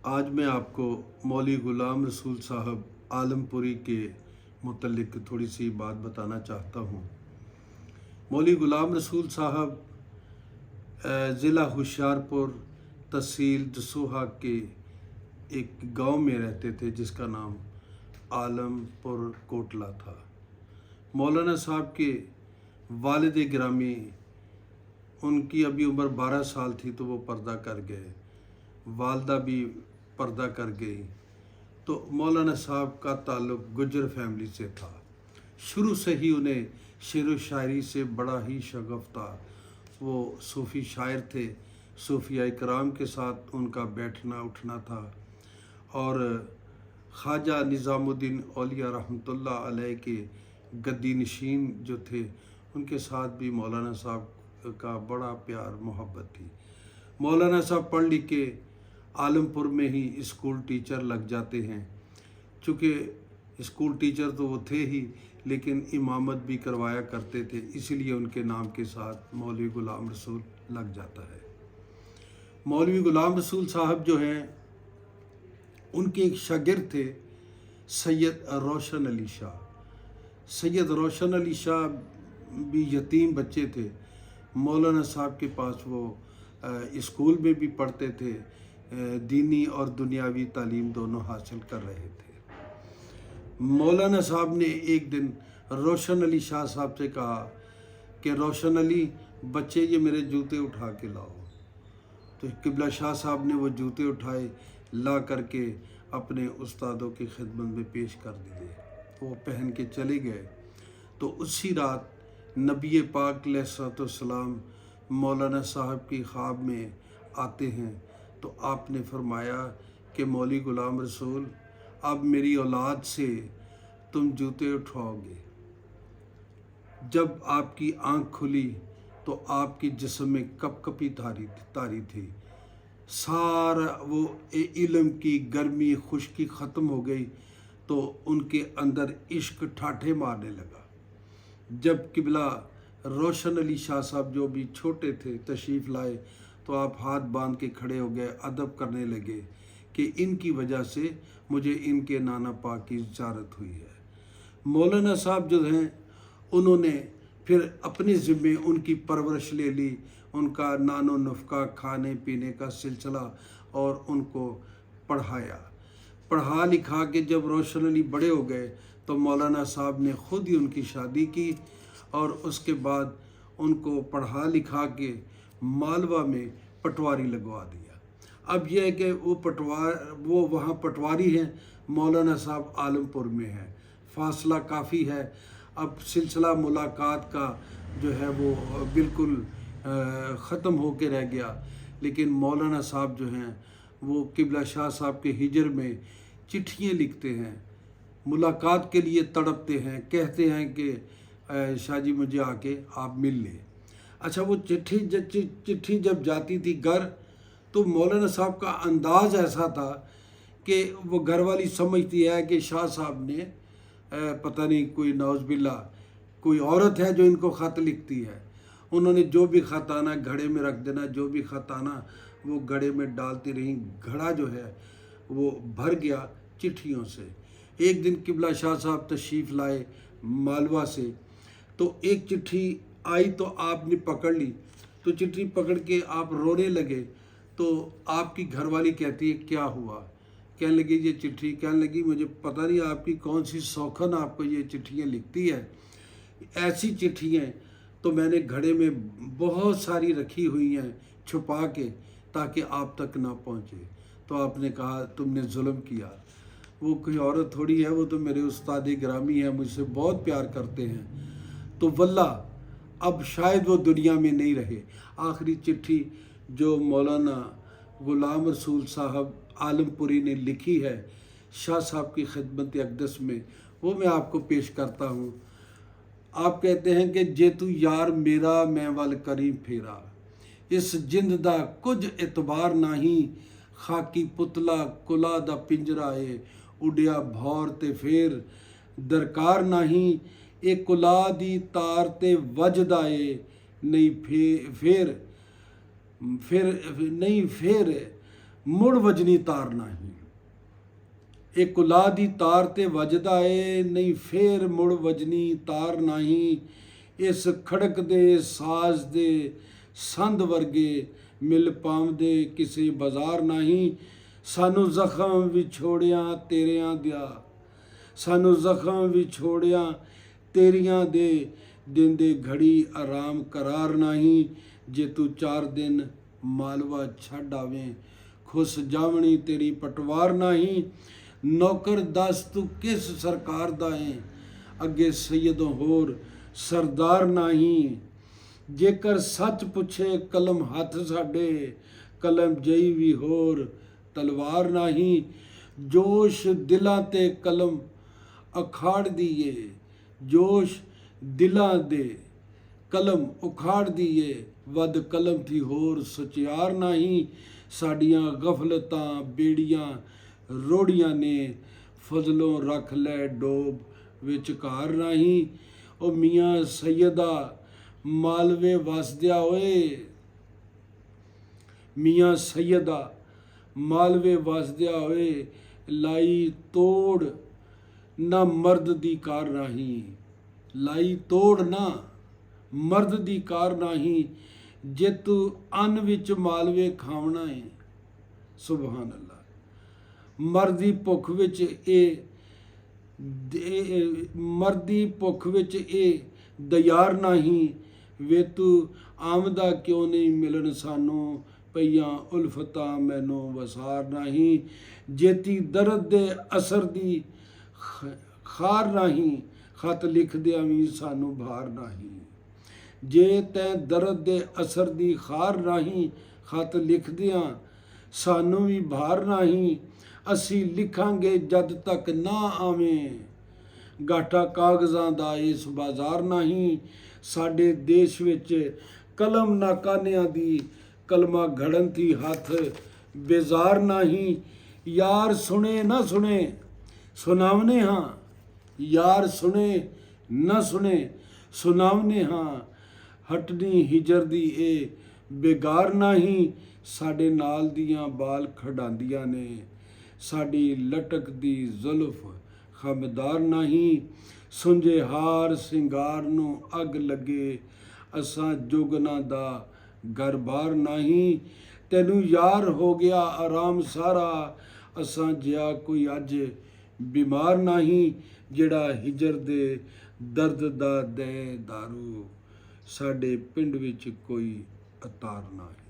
आज मैं आपको मौलवी ग़ुलाम रसूल साहब आलमपुरी के मुतल्लिक थोड़ी सी बात बताना चाहता हूँ। मौलवी ग़ुलाम रसूल साहब ज़िला होशियारपुर तहसील दसूहा के एक गांव में रहते थे जिसका नाम आलमपुर कोटला था। मौलाना साहब के वालिद गिरामी, उनकी अभी उम्र 12 साल थी तो वो पर्दा कर गए, वालदा भी पर्दा कर गई। तो मौलाना साहब का ताल्लुक़ गुजर फैमिली से था। शुरू से ही उन्हें शेर व शायरी से बड़ा ही शगफ था। वो सूफ़ी शायर थे, सूफिया कराम के साथ उनका बैठना उठना था। और ख्वाजा निज़ामुद्दीन औलिया रहमतुल्लाह अलैह के गद्दी नशीन जो थे, उनके साथ भी मौलाना साहब का बड़ा प्यार मोहब्बत थी। मौलाना साहब पढ़ लिख के आलमपुर में ही स्कूल टीचर लग जाते हैं। चूँकि स्कूल टीचर तो वो थे ही, लेकिन इमामत भी करवाया करते थे, इसीलिए उनके नाम के साथ मौलवी ग़ुलाम रसूल लग जाता है। मौलवी ग़ुलाम रसूल साहब जो हैं, उनके एक शागिर्द थे सैयद रोशन अली शाह। सैयद रोशन अली शाह भी यतीम बच्चे थे। मौलाना साहब के पास वो स्कूल में भी पढ़ते थे, दीनी और दुनियावी तालीम दोनों हासिल कर रहे थे। मौलाना साहब ने एक दिन रोशन अली शाह साहब से कहा कि रोशन अली बच्चे, ये मेरे जूते उठा के लाओ। तो क़िबला शाह साहब ने वो जूते उठाए, ला करके अपने उस्तादों की खिदमत में पेश कर दिए। वो पहन के चले गए। तो उसी रात नबी पाक अलैहिस्सलाम मौलाना साहब की ख्वाब में आते हैं। तो आपने फरमाया कि मौलवी ग़ुलाम रसूल, अब मेरी औलाद से तुम जूते उठाओगे। जब आपकी आँख खुली तो आपकी जिस्म में कपकपी तारी थी। सारा वो इल्म की गर्मी खुश्की ख़त्म हो गई। तो उनके अंदर इश्क ठाठे मारने लगा। जब क़िबला रोशन अली शाह साहब जो भी छोटे थे तशरीफ़ लाए, तो आप हाथ बांध के खड़े हो गए, अदब करने लगे कि इनकी वजह से मुझे इनके नाना पाक की ज़ियारत हुई है। मौलाना साहब जो हैं, उन्होंने फिर अपने ज़िम्मे उनकी परवरिश ले ली, उनका नानो नफ़का खाने पीने का सिलसिला, और उनको पढ़ा लिखा के जब रोशन अली बड़े हो गए तो मौलाना साहब ने ख़ुद ही उनकी शादी की और उसके बाद उनको पढ़ा लिखा के मालवा में पटवारी लगवा दिया। अब यह है कि वो वहाँ पटवारी हैं, मौलाना साहब आलमपुर में हैं, फासला काफ़ी है। अब सिलसिला मुलाकात का जो है वो बिल्कुल ख़त्म हो के रह गया। लेकिन मौलाना साहब जो हैं, वो क़िबला शाह साहब के हिजर में चिट्ठियाँ लिखते हैं, मुलाकात के लिए तड़पते हैं, कहते हैं कि शाह जी मुझे आके आप मिल लें। अच्छा, वो चिट्ठी जब जाती थी घर, तो मौलाना साहब का अंदाज़ ऐसा था कि वो घर वाली समझती है कि शाह साहब ने पता नहीं कोई नौज़बिल्ला कोई औरत है जो इनको ख़त लिखती है। उन्होंने जो भी ख़त आना घड़े में रख देना, जो भी ख़त आना वो घड़े में डालती रहीं। घड़ा जो है वो भर गया चिट्ठियों से। एक दिन क़िबला शाह साहब तशरीफ़ लाए मालवा से, तो एक चिट्ठी आई तो आपने पकड़ ली। तो चिट्ठी पकड़ के आप रोने लगे। तो आपकी घरवाली कहती है क्या हुआ? कहने लगी ये चिट्ठी, कहने लगी मुझे पता नहीं आपकी कौन सी सौखन आपको ये चिट्ठियाँ लिखती है। ऐसी चिट्ठियाँ तो मैंने घड़े में बहुत सारी रखी हुई हैं छुपा के, ताकि आप तक ना पहुँचे। तो आपने कहा तुमने जुल्म किया। वो कोई औरत थोड़ी है, वो तो मेरे उस्ताद गिरामी है, मुझसे बहुत प्यार करते हैं। तो वल्लाह अब शायद वो दुनिया में नहीं रहे। आखिरी चिट्ठी जो मौलाना ग़ुलाम रसूल साहब आलमपुरी ने लिखी है शाह साहब की खिदमत अक़दस में, वो मैं आपको पेश करता हूँ। आप कहते हैं कि जे तू यार मेरा मैं वल करी फेरा, इस जिंद दा कुछ एतबार नहीं, खाकी पुतला कुला दा पिंजरा है, उड़िया भौर ते फेर दरकार नहीं, ए कुला दी तार ते वजदा है नहीं फेर नहीं फेर ਮੁੜ ਵਜਨੀ ਤਾਰ ਨਹੀਂ। ਇਹ ਕੁਲਾ ਦੀ ਤਾਰ ਤੇ ਵੱਜਦਾ ਏ, ਨਹੀਂ ਫੇਰ ਮੁੜ ਵਜਨੀ ਤਾਰ ਨਹੀਂ। ਇਸ ਖੜਕ ਦੇ ਸਾਜ਼ ਦੇ ਸੰਦ ਵਰਗੇ ਮਿਲ ਪਾਉਂਦੇ ਕਿਸੇ ਬਾਜ਼ਾਰ ਨਹੀਂ। ਸਾਨੂੰ ਜ਼ਖਮ ਵਿਛੋੜਿਆਂ ਤੇਰਿਆਂ ਦਿਆ, ਸਾਨੂੰ ਜ਼ਖਮ ਵਿਛੋੜਿਆਂ ਤੇਰੀਆਂ ਦੇ, ਦਿੰਦੇ ਘੜੀ ਆਰਾਮ ਕਰਾਰ ਨਹੀਂ। ਜੇ ਤੂੰ 4 ਦਿਨ ਮਾਲਵਾ ਛੱਡ ਆਵੇਂ, ਖੁਸ ਜਾਵਣੀ ਤੇਰੀ ਪਟਵਾਰ ਨਹੀਂ। ਨੌਕਰ ਦੱਸ ਤੂੰ ਕਿਸ ਸਰਕਾਰ ਦਾ ਏ, ਅੱਗੇ ਸੈਯਦੋਂ ਹੋਰ ਸਰਦਾਰ ਨਹੀਂ। ਜੇਕਰ ਸੱਚ ਪੁੱਛੇ ਕਲਮ ਹੱਥ ਸਾਡੇ, ਕਲਮ ਜਈ ਵੀ ਹੋਰ ਤਲਵਾਰ ਨਹੀਂ। ਜੋਸ਼ ਦਿਲਾਂ ਤੇ ਕਲਮ ਅਖਾੜ ਦੀਏ, ਜੋਸ਼ ਦਿਲਾਂ ਦੇ ਕਲਮ ਉਖਾੜ ਦੀਏ, ਵੱਧ ਕਲਮ ਥੀ ਹੋਰ ਸਚਿਆਰ ਨਹੀਂ। ਸਾਡੀਆਂ ਗਫਲਤਾਂ ਬੇੜੀਆਂ ਰੋੜੀਆਂ ਨੇ, ਫਜ਼ਲੋਂ ਰੱਖ ਲੈ ਡੋਬ ਵਿਚਕਾਰ ਨਹੀਂ। ਉਹ ਮੀਆਂ ਸੈਯਦਾ ਮਾਲਵੇ ਵਸਦਿਆ ਓਏ, ਮੀਆਂ ਸੈਯਦਾ ਮਾਲਵੇ ਵਸਦਿਆ ਹੋਏ, ਲਾਈ ਤੋੜ ਨਾ ਮਰਦ ਦੀ ਕਾਰ ਨਹੀਂ। ਲਾਈ ਤੋੜ ਨਾ ਮਰਦ ਦੀ ਕਾਰ ਨਹੀਂ। ਜੇ ਤੂੰ ਅੰਨ ਵਿੱਚ ਮਾਲਵੇ ਖਾਵਣਾ ਏ, ਸੁਭਾਨ ਅੱਲਾ। ਮਰਦੀ ਭੁੱਖ ਵਿੱਚ ਇਹ ਮਰਦੀ ਭੁੱਖ ਵਿੱਚ ਇਹ ਦਿਆਰ ਨਹੀਂ। ਵੇ ਤੂੰ ਆਮਦਾ ਕਿਉਂ ਨਹੀਂ ਮਿਲਣ ਸਾਨੂੰ, ਪਈਆਂ ਉਲਫਤਾਂ ਮੈਨੂੰ ਵਸਾਰ ਨਹੀਂ। ਜੇਤੀ ਦਰਦ ਦੇ ਅਸਰ ਦੀ ਖਾਰ ਨਹੀਂ, ਖਤ ਲਿਖਦਿਆਂ ਵੀ ਸਾਨੂੰ ਭਾਰ ਨਹੀਂ। ਜੇ ਤੈਂ ਦਰਦ ਦੇ ਅਸਰ ਦੀ ਖਾਰ ਨਹੀਂ, ਖਤ ਲਿਖਦਿਆਂ ਸਾਨੂੰ ਵੀ ਭਾਰ ਨਹੀਂ। ਅਸੀਂ ਲਿਖਾਂਗੇ ਜਦ ਤੱਕ ਨਾ ਆਵੇਂ, ਗਾਠਾ ਕਾਗਜ਼ਾਂ ਦਾ ਇਸ ਬਾਜ਼ਾਰ ਨਹੀਂ। ਸਾਡੇ ਦੇਸ਼ ਵਿੱਚ ਕਲਮ ਨਾਕਾਨਿਆਂ ਦੀ, ਕਲਮਾ ਘੜਨ ਦੀ ਹੱਥ ਬੇਜ਼ਾਰ ਨਹੀਂ। ਯਾਰ ਸੁਣੇ ਨਾ ਸੁਣੇ ਸੁਣਾਵਨੇ ਹਾਂ, ਯਾਰ ਸੁਣੇ ਨਾ ਸੁਣੇ ਸੁਣਾਵਨੇ ਹਾਂ। ਹਟਣੀ ਹਿਜਰ ਦੀ ਇਹ ਬੇਗਾਰ ਨਹੀਂ। ਸਾਡੇ ਨਾਲ ਦੀਆਂ ਬਾਲ ਖਡਾਉਂਦੀਆਂ ਨੇ, ਸਾਡੀ ਲਟਕ ਦੀ ਜ਼ੁਲਫ ਖਬਰਦਾਰ ਨਹੀਂ। ਸੁੰਝੇ ਹਾਰ ਸਿੰਗਾਰ ਨੂੰ ਅੱਗ ਲੱਗੇ, ਅਸਾਂ ਜੁਗਨਾਂ ਦਾ ਘਰ-ਬਾਰ ਨਹੀਂ। ਤੈਨੂੰ ਯਾਰ ਹੋ ਗਿਆ ਆਰਾਮ ਸਾਰਾ, ਅਸਾਂ ਜਿਹਾ ਕੋਈ ਅੱਜ ਬਿਮਾਰ ਨਹੀਂ। ਜਿਹੜਾ ਹਿਜਰ ਦੇ ਦਰਦ ਦਾ ਦੇ ਦਾਰੂ, ਸਾਡੇ ਪਿੰਡ ਵਿੱਚ ਕੋਈ ਅਤਾਰ ਨਹੀਂ।